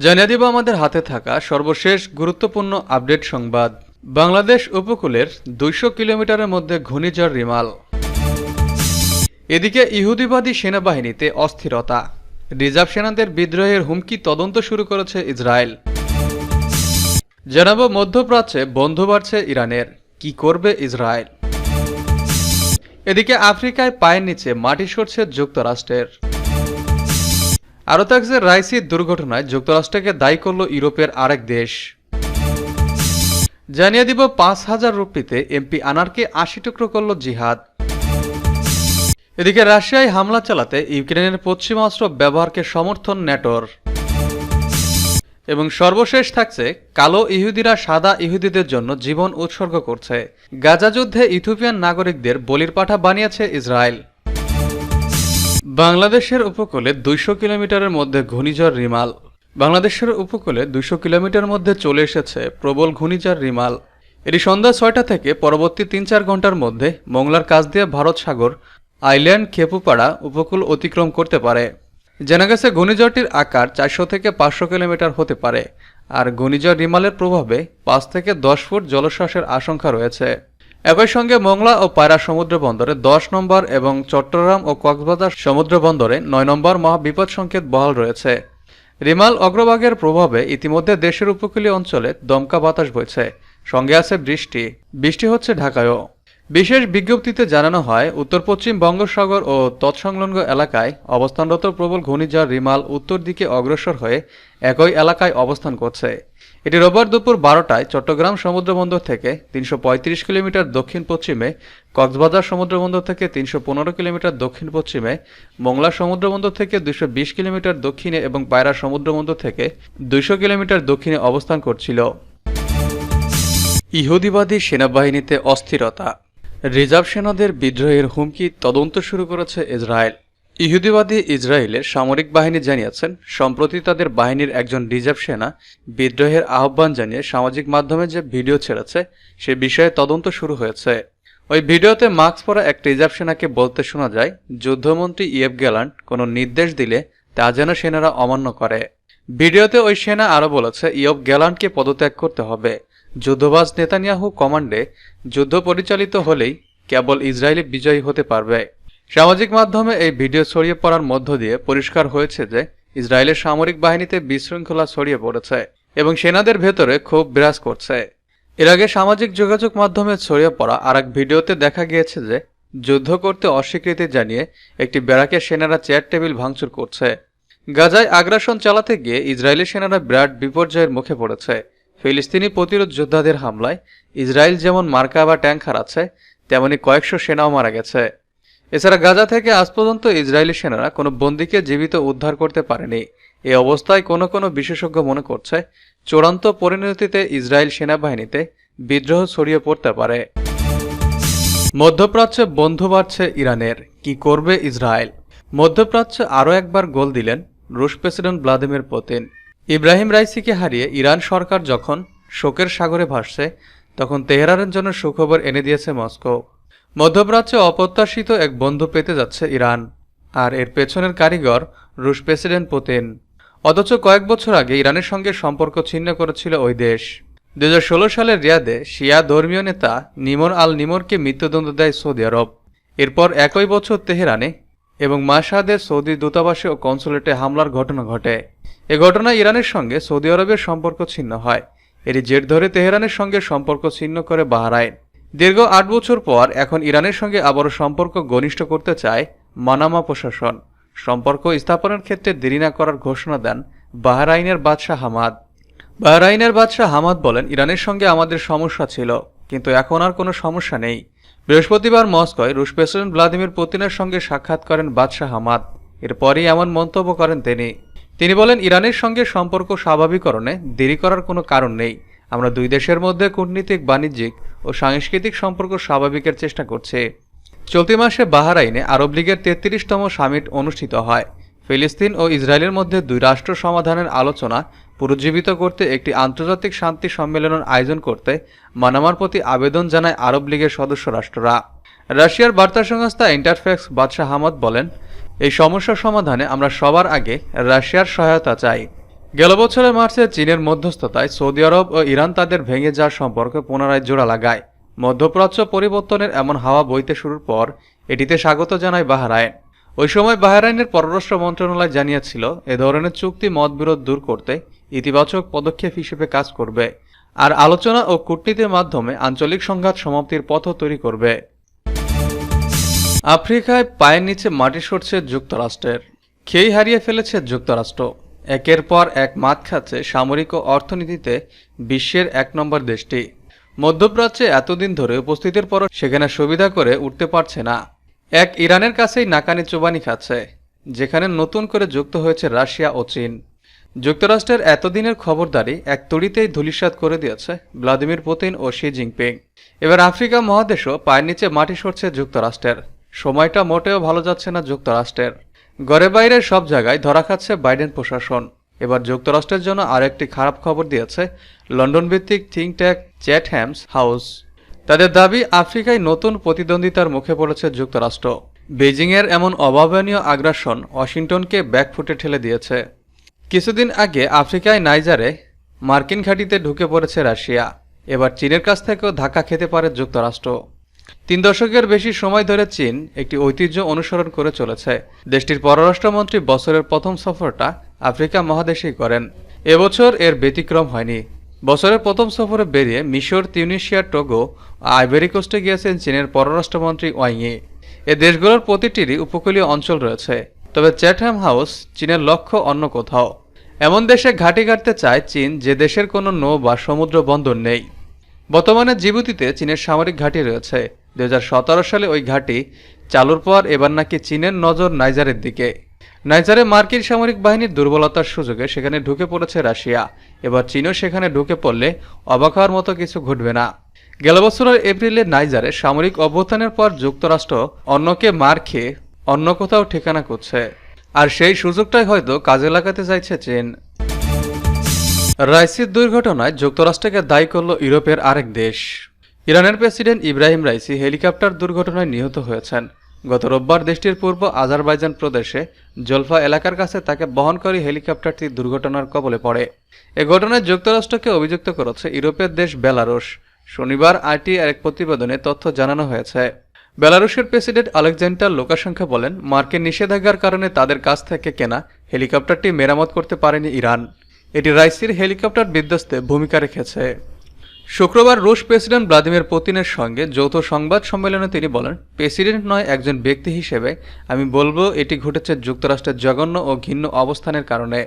জানিয়ে দিব আমাদের হাতে থাকা সর্বশেষ গুরুত্বপূর্ণ আপডেট সংবাদ। বাংলাদেশ উপকূলের 200 কিলোমিটারের মধ্যে ঘূর্ণিঝড় রিমাল। এদিকে ইহুদিবাদী সেনাবাহিনীতে অস্থিরতা, রিজার্ভ সেনাদের বিদ্রোহের হুমকি, তদন্ত শুরু করেছে ইসরায়েল। জানাবো মধ্যপ্রাচ্যে বন্ধু বাড়ছে ইরানের, কি করবে ইসরায়েল। এদিকে আফ্রিকায় পায়ের নিচে মাটি সরছে যুক্তরাষ্ট্রের। আরও থাকছে রাইসির দুর্ঘটনায় যুক্তরাষ্ট্রকে দায়ী করল ইউরোপের আরেক দেশ। জানিয়ে দিব 5,000 রুপিতে এমপি আনারকে 80 টুকরো করল জিহাদ। এদিকে রাশিয়ায় হামলা চালাতে ইউক্রেনের পশ্চিমাস্ত্র ব্যবহারকে সমর্থন ন্যাটোর। এবং সর্বশেষ থাকছে কালো ইহুদিরা সাদা ইহুদিদের জন্য জীবন উৎসর্গ করছে। গাজা যুদ্ধে ইথিওপিয়ান নাগরিকদের বলির পাঠা বানিয়েছে ইসরায়েল। বাংলাদেশের উপকূলে 200 কিলোমিটারের মধ্যে ঘূর্ণিঝড় রিমাল। বাংলাদেশের উপকূলে 200 কিলোমিটার মধ্যে চলে এসেছে প্রবল ঘূর্ণিঝড় রিমাল। এটি সন্ধ্যা 6টা থেকে পরবর্তী 3-4 ঘন্টার মধ্যে মোংলার কাছ দিয়ে ভারত সাগর, আইল্যান্ড, খেপুপাড়া উপকূল অতিক্রম করতে পারে। জানা গেছে ঘূর্ণিঝড়টির আকার 400 থেকে 500 কিলোমিটার হতে পারে। আর ঘূর্ণিঝড় রিমালের প্রভাবে 5 থেকে 10 ফুট জলোচ্ছ্বাসের আশঙ্কা রয়েছে। একই সঙ্গে মোংলা ও পায়রা সমুদ্র বন্দরে 10 নম্বর এবং চট্টগ্রাম ও কক্সবাজার সমুদ্র বন্দরে 9 নম্বর মহাবিপদ সংকেত বহাল রয়েছে। রিমাল অগ্রভাগের প্রভাবে ইতিমধ্যে দেশের উপকূলীয় অঞ্চলে দমকা বাতাস বইছে, সঙ্গে আছে বৃষ্টি হচ্ছে ঢাকায়ও। বিশেষ বিজ্ঞপ্তিতে জানানো হয়, উত্তর পশ্চিম বঙ্গোপসাগর ও তৎসংলগ্ন এলাকায় অবস্থানরত প্রবল ঘূর্ণিঝড় রিমাল উত্তর দিকে অগ্রসর হয়ে একই এলাকায় অবস্থান করছে। এটি রোববার দুপুর 12টায় চট্টগ্রাম সমুদ্রবন্দর থেকে 335 কিলোমিটার দক্ষিণ পশ্চিমে, কক্সবাজার সমুদ্রবন্দর থেকে 315 কিলোমিটার দক্ষিণ পশ্চিমে, মোংলা সমুদ্রবন্দর থেকে 220 কিলোমিটার দক্ষিণে এবং পায়রা সমুদ্রবন্দর থেকে 200 কিলোমিটার দক্ষিণে অবস্থান করছিল। ইহুদিবাদী সেনাবাহিনীতে অস্থিরতা, রিজার্ভ সেনাদের বিদ্রোহের হুমকি, তদন্ত শুরু করেছে ইসরায়েল। ইহুদিবাদী ইসরায়েলের সামরিক বাহিনী জানিয়েছেন, সম্প্রতি তাদের বাহিনীর একজন রিজার্ভ সেনা বিদ্রোহের আহ্বান জানিয়ে সামাজিক মাধ্যমে যে ভিডিও ছেড়েছে সে বিষয়ে তদন্ত শুরু হয়েছে। ওই ভিডিওতে মাস্ক পরা এক রিজার্ভ সেনাকে বলতে শোনা যায়, যুদ্ধমন্ত্রী ইয়েভ গ্যালান্ট কোনো নির্দেশ দিলে তা যেন সেনারা অমান্য করে। ভিডিওতে ওই সেনা আরও বলেছে, ইয়েভ গ্যালান্টকে পদত্যাগ করতে হবে। যুদ্ধবাজ নেতানিয়াহু কমান্ডে যুদ্ধ পরিচালিত হলেই কেবল ইসরায়েলি বিজয়ী হতে পারবে। সামাজিক মাধ্যমে এই ভিডিও ছড়িয়ে পড়ার মধ্য দিয়ে পরিষ্কার হয়েছে যে ইসরায়েলের সামরিক বাহিনীতে বিশৃঙ্খলা ছড়িয়ে পড়েছে এবং সেনাদের ভেতরে ক্ষোভ বিরাজ করছে। এর আগে সামাজিক যোগাযোগ মাধ্যমে ছড়িয়ে পড়া আরেক ভিডিওতে দেখা গিয়েছে যে যুদ্ধ করতে অস্বীকৃতি জানিয়ে একটি ব্যারাকের সেনারা চেয়ার টেবিল ভাঙচুর করছে। গাজায় আগ্রাসন চালাতে গিয়ে ইসরায়েলি সেনারা বিরাট বিপর্যয়ের মুখে পড়েছে। ফিলিস্তিনি প্রতিরোধ যোদ্ধাদের হামলায় ইসরায়েল যেমন মার্কা বা ট্যাঙ্ক হারাচ্ছে, তেমনি কয়েকশো সেনাও মারা গেছে। এছাড়া গাজা থেকে আজ পর্যন্ত ইসরায়েলি সেনারা কোনো বন্দীকে জীবিত উদ্ধার করতে পারেনি। এই অবস্থায় কোনো বিশেষজ্ঞ মনে করছে, চূড়ান্ত পরিণতিতে ইসরায়েল সেনাবাহিনীতে বিদ্রোহ ছড়িয়ে পড়তে পারে। মধ্যপ্রাচ্যে বন্ধু বাড়ছে ইরানের, কি করবে ইসরায়েল। মধ্যপ্রাচ্যে আরও একবার গোল দিলেন রুশ প্রেসিডেন্ট ভ্লাদিমির পুতিন। ইব্রাহিম রাইসিকে হারিয়ে ইরান সরকার যখন শোকের সাগরে ভাসছে, তখন তেহরানের জন্য সুখবর এনে দিয়েছে মস্কো। মধ্যপ্রাচ্যে অপ্রত্যাশিত এক বন্ধু পেতে যাচ্ছে ইরান, আর এর পেছনের কারিগর রুশ প্রেসিডেন্ট পুতিন। অথচ কয়েক বছর আগে ইরানের সঙ্গে সম্পর্ক ছিন্ন করেছিল ওই দেশ। 2016 সালের রিয়াদে শিয়া ধর্মীয় নেতা নিমর আল নিমরকে মৃত্যুদণ্ড দেয় সৌদি আরব। এরপর একই বছর তেহরানে এবং মাশহাদের সৌদি দূতাবাসে ও কনসুলেটে হামলার ঘটনা ঘটে। এ ঘটনায় ইরানের সঙ্গে সৌদি আরবের সম্পর্ক ছিন্ন হয়। এরই জের ধরে তেহরানের সঙ্গে সম্পর্ক ছিন্ন করে বাহরাইন। দীর্ঘ 8 বছর পর এখন ইরানের সঙ্গে আবারও সম্পর্ক ঘনিষ্ঠ করতে চায় মানামা প্রশাসন। সম্পর্ক স্থাপনের ক্ষেত্রে দেরি না করার ঘোষণা দেন বাহরাইনের বাদশাহ হামাদ। বাহরাইনের বাদশাহ হামাদ বলেন, ইরানের সঙ্গে আমাদের সমস্যা ছিল, কিন্তু এখন আর কোনো সমস্যা নেই। বৃহস্পতিবার মস্কোয় রুশ প্রেসিডেন্ট ভ্লাদিমির পুতিনের সঙ্গে সাক্ষাৎ করেন বাদশাহ হামাদ। এরপরই এমন মন্তব্য করেন তিনি বলেন, ইরানের সঙ্গে সম্পর্ক স্বাভাবিকরণে দেরি করার কোনো কারণ নেই। আমরা দুই দেশের মধ্যে কূটনীতিক, বাণিজ্যিক ও সাংস্কৃতিক সম্পর্ক স্বাভাবিকের চেষ্টা করছি। চলতি মাসে বাহরাইনে আরব লীগের 33তম সামিট অনুষ্ঠিত হয়। ফিলিস্তিন ও ইসরায়েলের মধ্যে দুই রাষ্ট্র সমাধানের আলোচনা পুনরুজ্জীবিত করতে একটি আন্তর্জাতিক শান্তি সম্মেলনের আয়োজন করতে মানামার প্রতি আবেদন জানায় আরব লীগের সদস্য রাষ্ট্ররা। রাশিয়ার বার্তা সংস্থা ইন্টারফ্যাক্স বাদশাহ হামাদ বলেন, এই সমস্যা সমাধানে আমরা সবার আগে রাশিয়ার সহায়তা চাই। গেল বছরের মার্চে চীনের মধ্যস্থতায় সৌদি আরব ও ইরান তাদের ভেঙে যাওয়ার সম্পর্ক পুনরায় জোড়া লাগায়। মধ্যপ্রাচ্য পরিবর্তনের এমন হাওয়া বইতে শুরুর পর এটিতে স্বাগত জানায় বাহরাইন। ওই সময় বাহরাইনের পররাষ্ট্র মন্ত্রণালয় জানিয়েছিল এ ধরনের চুক্তি মতবিরোধ দূর করতে ইতিবাচক পদক্ষেপ হিসেবে কাজ করবে আর আলোচনা ও কূটনীতির মাধ্যমে আঞ্চলিক সংঘাত সমাপ্তির পথ তৈরি করবে। আফ্রিকায় পায়ের নিচে মাটি সরছে যুক্তরাষ্ট্রের। খেই হারিয়ে ফেলেছে যুক্তরাষ্ট্র। একের পর এক মাত খাচ্ছে সামরিক ও অর্থনীতিতে বিশ্বের ১ নম্বর দেশটি। মধ্যপ্রাচ্যে এতদিন ধরে উপস্থিতির পরও সেখানে সুবিধা করে উঠতে পারছে না। এক ইরানের কাছেই নাকানি চুবানি খাচ্ছে, যেখানে নতুন করে যুক্ত হয়েছে রাশিয়া ও চীন। যুক্তরাষ্ট্রের এতদিনের খবরদারি এক তড়িতেই ধূলিসাৎ করে দিয়েছে ভ্লাদিমির পুতিন ও শি জিনপিং। এবার আফ্রিকা মহাদেশও পায়ের নিচে মাটি সরছে যুক্তরাষ্ট্রের। সময়টা মোটেও ভালো যাচ্ছে না যুক্তরাষ্ট্রের। ঘরে বাইরে সব জায়গায় ধরা খাচ্ছে বাইডেন প্রশাসন। এবার যুক্তরাষ্ট্রের জন্য আরেকটি খারাপ খবর দিয়েছে লন্ডন ভিত্তিক থিঙ্ক ট্যাঙ্ক চ্যাটহ্যাম হাউস। তাদের দাবি আফ্রিকায় নতুন প্রতিদ্বন্দ্বিতার মুখে পড়েছে যুক্তরাষ্ট্র। বেজিংয়ের এমন অভাবনীয় আগ্রাসন ওয়াশিংটনকে ব্যাকফুটে ঠেলে দিয়েছে। কিছুদিন আগে আফ্রিকায় নাইজারে মার্কিন ঘাঁটিতে ঢুকে পড়েছে রাশিয়া। এবার চীনের কাছ থেকেও ধাক্কা খেতে পারে যুক্তরাষ্ট্র। ৩ দশকের বেশি সময় ধরে চীন একটি ঐতিহ্য অনুসরণ করে চলেছে। দেশটির পররাষ্ট্রমন্ত্রী বছরের প্রথম সফরটা আফ্রিকা মহাদেশেই করেন। এবছর এর ব্যতিক্রম হয়নি। বছরের প্রথম সফরে বেরিয়ে মিশর, তিউনিসিয়া, টোগো ও আইভরি কোস্টে গিয়েছেন চীনের পররাষ্ট্রমন্ত্রী ওয়াং ই। এ দেশগুলোর প্রতিটিরই উপকূলীয় অঞ্চল রয়েছে, তবে চ্যাটহ্যাম হাউস চীনের লক্ষ্য অন্য কোথাও। এমন দেশে ঘাঁটি গাড়তে চায় চীন যে দেশের কোনো নৌ বা সমুদ্র বন্দর নেই। বর্তমানে জিবুতিতে চীনের সামরিক ঘাঁটি রয়েছে। ২০১৭ সালে ওই ঘাঁটি চালুর পর এবার নাকি চীনের নজর নাইজারের দিকে। নাইজারে মার্কিন সামরিক বাহিনীর দুর্বলতার সুযোগে সেখানে ঢুকে পড়েছে রাশিয়া। এবার চীনও সেখানে ঢুকে পড়লে অবাক হওয়ার মতো কিছু ঘটবে না। গেল বছরের এপ্রিলে নাইজারে সামরিক অভ্যুত্থানের পর যুক্তরাষ্ট্র অন্যকে মার খেয়ে অন্য কোথাও ঠিকানা করছে, আর সেই সুযোগটাই হয়তো কাজে লাগাতে চাইছে চীন। রাইসির দুর্ঘটনায় যুক্তরাষ্ট্রকে দায়ী করল ইউরোপের আরেক দেশ। ইরানের প্রেসিডেন্ট ইব্রাহিম রাইসি হেলিকপ্টার দুর্ঘটনায় নিহত হয়েছেন। গত রোববার দেশটির পূর্ব আজারবাইজান প্রদেশে জলফা এলাকার কাছে তাকে বহনকারী হেলিকপ্টারটি দুর্ঘটনার কবলে পড়ে। এ ঘটনায় যুক্তরাষ্ট্রকে অভিযুক্ত করেছে ইউরোপের দেশ বেলারুশ। শনিবার আরটিআই এক প্রতিবেদনে তথ্য জানানো হয়েছে। বেলারুশের প্রেসিডেন্ট আলেকজান্ডার লুকাশেঙ্কো বলেন, মার্কিন নিষেধাজ্ঞার কারণে তাদের কাছ থেকে কেনা হেলিকপ্টারটি মেরামত করতে পারেনি ইরান। এটি রাইসির হেলিকপ্টার বিধ্বস্তে ভূমিকা রেখেছে। শুক্রবার রুশ প্রেসিডেন্ট ভ্লাদিমির পুতিনের সঙ্গে যৌথ সংবাদ সম্মেলনে তিনি বলেন, প্রেসিডেন্ট নয়, একজন ব্যক্তি হিসেবে আমি বলবো এটি ঘটেছে যুক্তরাষ্ট্রের জঘন্য ও ঘৃণ্য অবস্থানের কারণে।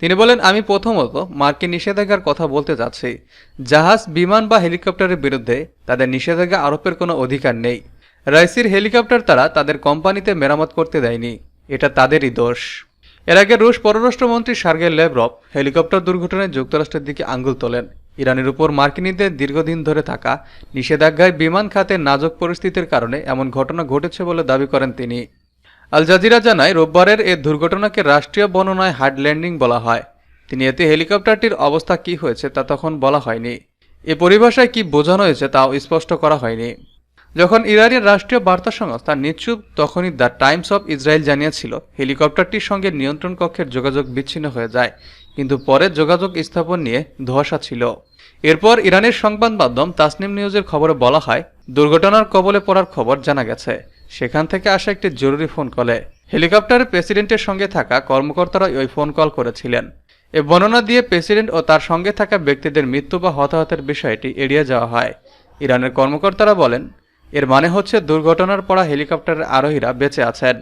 তিনি বলেন, আমি প্রথমত মার্কিন নিষেধাজ্ঞার কথা বলতে যাচ্ছি। জাহাজ, বিমান বা হেলিকপ্টারের বিরুদ্ধে তাদের নিষেধাজ্ঞা আরোপের কোনো অধিকার নেই। রাইসির হেলিকপ্টার তারা তাদের কোম্পানিতে মেরামত করতে দেয়নি, এটা তাদেরই দোষ। এর আগে রুশ পররাষ্ট্রমন্ত্রী সার্গেই ল্যাভরভ হেলিকপ্টার দুর্ঘটনায় যুক্তরাষ্ট্রের দিকে আঙুল তোলেন। ইরানের উপর মার্কিনীদের দীর্ঘদিন ধরে থাকা নিষেধাজ্ঞায় বিমান খাতের নাজুক পরিস্থিতির কারণে এমন ঘটনা ঘটেছে বলে দাবি করেন তিনি। আল জাজিরা জানায়, রোববারের এ দুর্ঘটনাকে রাষ্ট্রীয় বর্ণনায় হার্ড ল্যান্ডিং বলা হয়। তিনি এতে হেলিকপ্টারটির অবস্থা কী হয়েছে তা তখন বলা হয়নি। এ পরিভাষায় কি বোঝানো হয়েছে তাও স্পষ্ট করা হয়নি। যখন ইরানের রাষ্ট্রীয় বার্তা সংস্থা নিশ্চুপ, তখনই দ্য টাইমস অফ ইসরায়েল জানিয়েছিল হেলিকপ্টারটির সঙ্গে নিয়ন্ত্রণ কক্ষের যোগাযোগ বিচ্ছিন্ন হয়ে যায়, কিন্তু পরে যোগাযোগ স্থাপন নিয়ে ধোঁয়াশা ছিল। এরপর ইরানের সংবাদ মাধ্যম তাসনিম নিউজের খবরে বলা হয়, দুর্ঘটনার কবলে পড়ার খবর জানা গেছে সেখান থেকে আসা একটি জরুরি ফোন কলে হেলিকপ্টারে প্রেসিডেন্টের সঙ্গে থাকা কর্মকর্তারা ওই ফোন কল করেছিলেন। এ বর্ণনা দিয়ে প্রেসিডেন্ট ও তার সঙ্গে থাকা ব্যক্তিদের মৃত্যু বা হতাহতের বিষয়টি এড়িয়ে যাওয়া হয়। ইরানের কর্মকর্তারা বলেন, এর মানে হচ্ছে দুর্ঘটনার পড়া হেলিকপ্টারের আরোহীরা বেঁচে আছেন,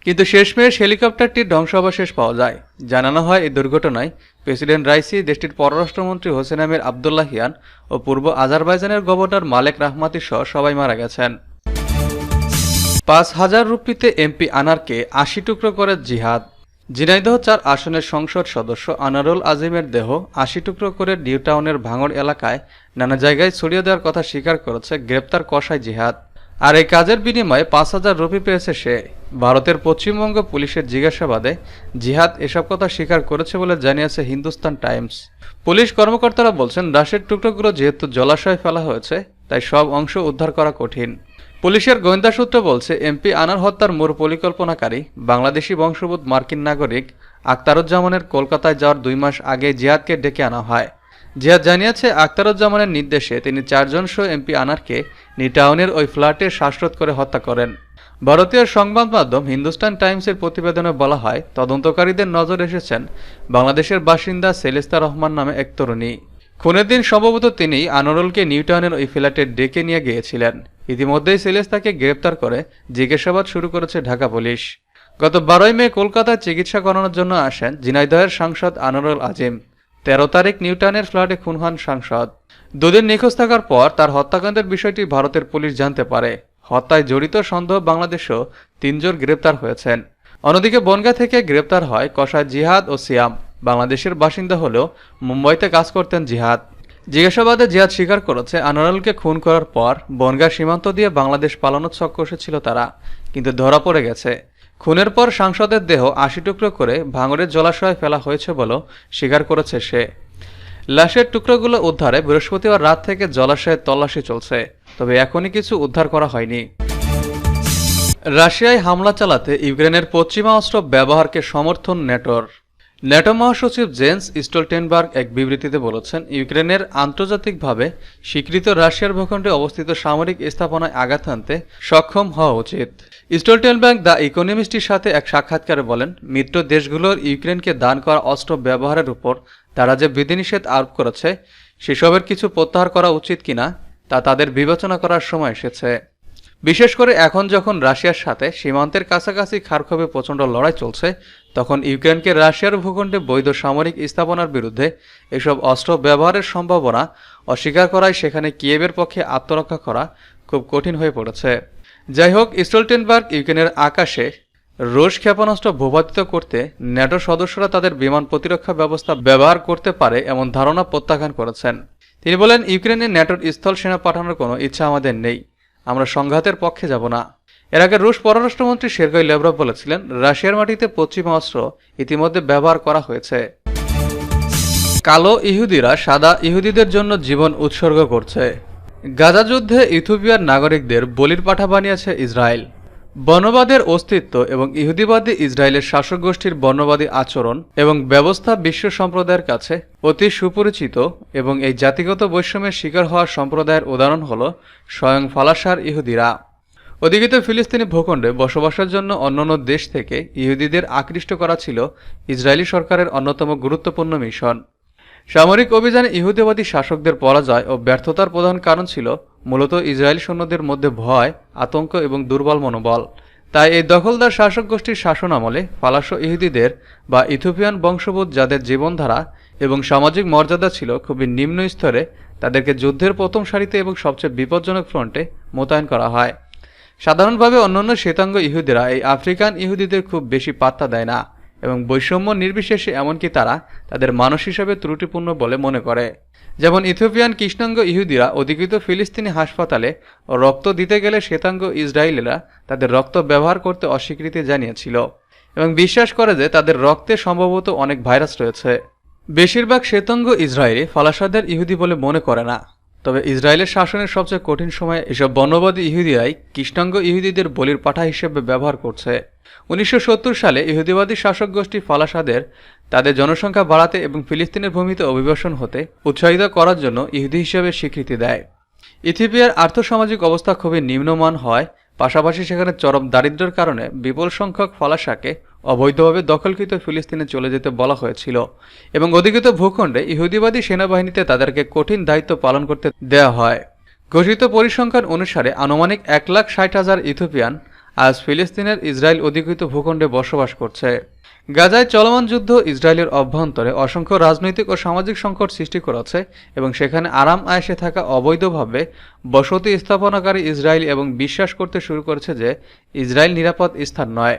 কিন্তু শেষমেশ হেলিকপ্টারটির ধ্বংসাবশেষ পাওয়া যায়। জানানো হয়, এই দুর্ঘটনায় প্রেসিডেন্ট রাইসি, দেশটির পররাষ্ট্রমন্ত্রী হোসেন আমির আবদুল্লাহিয়ান ও পূর্ব আজারবাইজানের গভর্নর মালেক রাহমাতি সহ সবাই মারা গেছেন। ৫,০০০ রুপিতে এমপি আনারকে ৮০ টুকরো করে জিহাদ। ঝিনাইদহ ৪ আসনের সংসদ সদস্য আনারুল আজিমের দেহ ৮০ টুকরো করে নিউটাউনের ভাঙড় এলাকায় নানা জায়গায় ছড়িয়ে দেওয়ার কথা স্বীকার করেছে গ্রেপ্তার কসাই জিহাদ। আর এই কাজের বিনিময়ে ৫,০০০ রুপি পেয়েছে সে। ভারতের পশ্চিমবঙ্গ পুলিশের জিজ্ঞাসাবাদে জিহাদ এসব কথা স্বীকার করেছে বলে জানিয়েছে হিন্দুস্তান টাইমস। পুলিশ কর্মকর্তারা বলছেন, লাশের টুকরোগুলো যেহেতু জলাশয়ে ফেলা হয়েছে, তাই সব অংশ উদ্ধার করা কঠিন। পুলিশের গোয়েন্দা সূত্র বলছে, এমপি আনার হত্যার মূল পরিকল্পনাকারী বাংলাদেশি বংশোদ্ভূত মার্কিন নাগরিক আখতারুজ্জামানের কলকাতায় যাওয়ার 2 মাস আগে জিহাদকে ডেকে আনা হয়। জিহাদ জানিয়েছে, আখতারুজ্জামানের নির্দেশে তিনি 4 জন সহ এমপি আনারকে নিউটাউনের ওই ফ্ল্যাটে শ্বাসরোধ করে হত্যা করেন। ভারতীয় সংবাদ মাধ্যম হিন্দুস্তান টাইমসের প্রতিবেদনে বলা হয়, তদন্তকারীদের নজর এসেছেন বাংলাদেশের বাসিন্দা সেলেস্তা রহমান নামে এক তরুণী। খুনের দিন সম্ভবত তিনি আনোয়ারুলকে নিউটাউনের ওই ফ্ল্যাটে ডেকে নিয়ে গিয়েছিলেন। ইতিমধ্যেই সেলেস্তাকে গ্রেপ্তার করে জিজ্ঞাসাবাদ শুরু করেছে ঢাকা পুলিশ। গত 12 মে কলকাতায় চিকিৎসা করানোর জন্য আসেন ঝিনাইদহের সাংসদ আনোয়ারুল আজিম। 13 তারিখ নিউটাউনের ফ্ল্যাটে খুন হন সাংসদ। 2 দিন নিখোঁজ থাকার পর তার হত্যাকাণ্ডের বিষয়টি ভারতের পুলিশ জানতে পারে। হত্যায় জড়িত সন্দেহ বাংলাদেশেও 3 জন গ্রেপ্তার হয়েছেন। অন্যদিকে বনগাঁ থেকে গ্রেপ্তার হয় কসাই জিহাদ ও সিয়াম। বাংলাদেশের বাসিন্দা হলেও মুম্বাইতে কাজ করতেন জিহাদ। জিজ্ঞাসাবাদে জিহাদ স্বীকার করেছে, আনোয়ারুলকে খুন করার পর বনগাঁ সীমান্ত দিয়ে বাংলাদেশ পালানোর ছক কষেছিল তারা, কিন্তু ধরা পড়ে গেছে। খুনের পর সাংসদের দেহ 80 টুকরো করে ভাঙড়ের জলাশয়ে ফেলা হয়েছে বলেও স্বীকার করেছে সে। লাশের টুকরোগুলো উদ্ধারে বৃহস্পতিবার রাত থেকে জলাশয়ে তল্লাশি চলছে, তবে এখনই কিছু উদ্ধার করা হয়নি। রাশিয়ায় হামলা চালাতে ইউক্রেনের পশ্চিমা অস্ত্র ব্যবহারকে সমর্থন ন্যাটোর। ন্যাটো মহাসচিব জেন্স স্টোলটেনবার্গ এক বিবৃতিতে বলেছেন, ইউক্রেনের আন্তর্জাতিকভাবে স্বীকৃত রাশিয়ার ভূখণ্ডে অবস্থিত সামরিক স্থাপনায় আঘাত হানতে সক্ষম হওয়া উচিত। স্টোলটেনবার্গ দ্য ইকোনমিস্টের সাথে এক সাক্ষাৎকারে বলেন, মিত্র দেশগুলোর ইউক্রেনকে দান করা অস্ত্র ব্যবহারের উপর তারা যে বিধিনিষেধ আরোপ করেছে সেসবের কিছু প্রত্যাহার করা উচিত কিনা তা তাদের বিবেচনা করার সময় এসেছে। বিশেষ করে এখন যখন রাশিয়ার সাথে সীমান্তের কাছাকাছি খার্কিভে প্রচণ্ড লড়াই চলছে, তখন ইউক্রেনকে রাশিয়ার ভূখণ্ডে বৈধ সামরিক স্থাপনার বিরুদ্ধে এসব অস্ত্র ব্যবহারের সম্ভাবনা অস্বীকার করায় সেখানে কিয়েভের পক্ষে আত্মরক্ষা করা খুব কঠিন হয়ে পড়েছে। যাই হোক, স্টোলটেনবার্গ ইউক্রেনের আকাশে রুশ ক্ষেপণাস্ত্র ভূপাতিত করতে ন্যাটো সদস্যরা তাদের বিমান প্রতিরক্ষা ব্যবস্থা ব্যবহার করতে পারে এমন ধারণা প্রত্যাখ্যান করেছেন। তিনি বলেন, ইউক্রেনে ন্যাটোর স্থল সেনা পাঠানোর কোনো ইচ্ছা আমাদের নেই, আমরা সংঘাতের পক্ষে যাব না। এর আগে রুশ পররাষ্ট্রমন্ত্রী সের্গেই ল্যাভরভ বলেছিলেন, রাশিয়ার মাটিতে পশ্চিমা অস্ত্র ইতিমধ্যে ব্যবহার করা হয়েছে। কালো ইহুদিরা সাদা ইহুদিদের জন্য জীবন উৎসর্গ করছে। গাজা যুদ্ধে ইথিওপিয়ার নাগরিকদের বলির পাঠা বানিয়েছে ইসরায়েল। বর্ণবাদের অস্তিত্ব এবং ইহুদিবাদী ইসরায়েলের শাসক গোষ্ঠীর বর্ণবাদী আচরণ এবং ব্যবস্থা বিশ্ব সম্প্রদায়ের কাছে অতি সুপরিচিত, এবং এই জাতিগত বৈষম্যের শিকার হওয়া সম্প্রদায়ের উদাহরণ হল স্বয়ং ফালাসার ইহুদিরা। অধিকৃত ফিলিস্তিনি ভূখণ্ডে বসবাসের জন্য অন্যান্য দেশ থেকে ইহুদিদের আকৃষ্ট করা ছিল ইসরায়েলি সরকারের অন্যতম গুরুত্বপূর্ণ মিশন। সামরিক অভিযানে ইহুদিবাদী শাসকদের পরাজয় ও ব্যর্থতার প্রধান কারণ ছিল মূলত ইসরায়েলি সৈন্যদের মধ্যে ভয়, আতঙ্ক এবং দুর্বল মনোবল। তাই এই দখলদার শাসক গোষ্ঠীর শাসন আমলে ফালাসো ইহুদিদের বা ইথিওপিয়ান বংশোদ্ভূত যাদের জীবনধারা এবং সামাজিক মর্যাদা ছিল খুবই নিম্ন স্তরে, তাদেরকে যুদ্ধের প্রথম সারিতে এবং সবচেয়ে বিপজ্জনক ফ্রন্টে মোতায়েন করা হয়। সাধারণভাবে অন্যান্য শ্বেতাঙ্গ ইহুদিরা এই আফ্রিকান ইহুদিদের খুব বেশি পাত্তা দেয় না এবং বৈষম্য নির্বিশেষে এমনকি তারা তাদের মানুষ হিসেবে ত্রুটিপূর্ণ বলে মনে করে। যেমন ইথিওপিয়ান কৃষ্ণাঙ্গ ইহুদিরা অধিকৃত ফিলিস্তিনি হাসপাতালে রক্ত দিতে গেলে শ্বেতাঙ্গ ইসরায়েলিরা তাদের রক্ত ব্যবহার করতে অস্বীকৃতি জানিয়েছিল এবং বিশ্বাস করে যে তাদের রক্তে সম্ভবত অনেক ভাইরাস রয়েছে। বেশিরভাগ শ্বেতাঙ্গ ইসরায়েলি ফালাসাদের ইহুদি বলে মনে করে না, তবে ইসরায়েলের শাসনের সবচেয়ে কঠিন সময়ে এসব বর্ণবাদী ইহুদিরাই কৃষ্ণাঙ্গ ইহুদিদের বলির পাঠা হিসেবে ব্যবহার করছে। 1970 সালে ইহুদিবাদী শাসক গোষ্ঠী ফালাসাদের তাদের জনসংখ্যা বাড়াতে এবং ফিলিস্তিনের ভূমিতে অভিবাসন হতে উৎসাহিত করার জন্য ইহুদি হিসেবে স্বীকৃতি দেয়। ইথিওপিয়ার আর্থসামাজিক অবস্থা খুবই নিম্নমান হয়, পাশাপাশি সেখানে চরম দারিদ্র্যের কারণে বিপুল সংখ্যক ফালাসাকে অবৈধভাবে দখলকৃত ফিলিস্তিনে চলে যেতে বলা হয়েছিল এবং অধিকৃত ভূখণ্ডে ইহুদিবাদী সেনাবাহিনীতে তাদেরকে কঠিন দায়িত্ব পালন করতে দেওয়া হয়। ঘোষিত পরিসংখ্যান অনুসারে আনুমানিক 1,60,000 ইথিওপিয়ান আজ ফিলিস্তিনের ইসরায়েল অধিকৃত ভূখণ্ডে বসবাস করছে। গাজায় চলমান যুদ্ধ ইসরায়েলের অভ্যন্তরে অসংখ্য রাজনৈতিক ও সামাজিক সংকট সৃষ্টি করেছে এবং সেখানে আরাম আয়েশে থাকা অবৈধভাবে বসতি স্থাপনাকারী ইসরায়েল এবং বিশ্বাস করতে শুরু করেছে যে ইসরায়েল নিরাপদ স্থান নয়।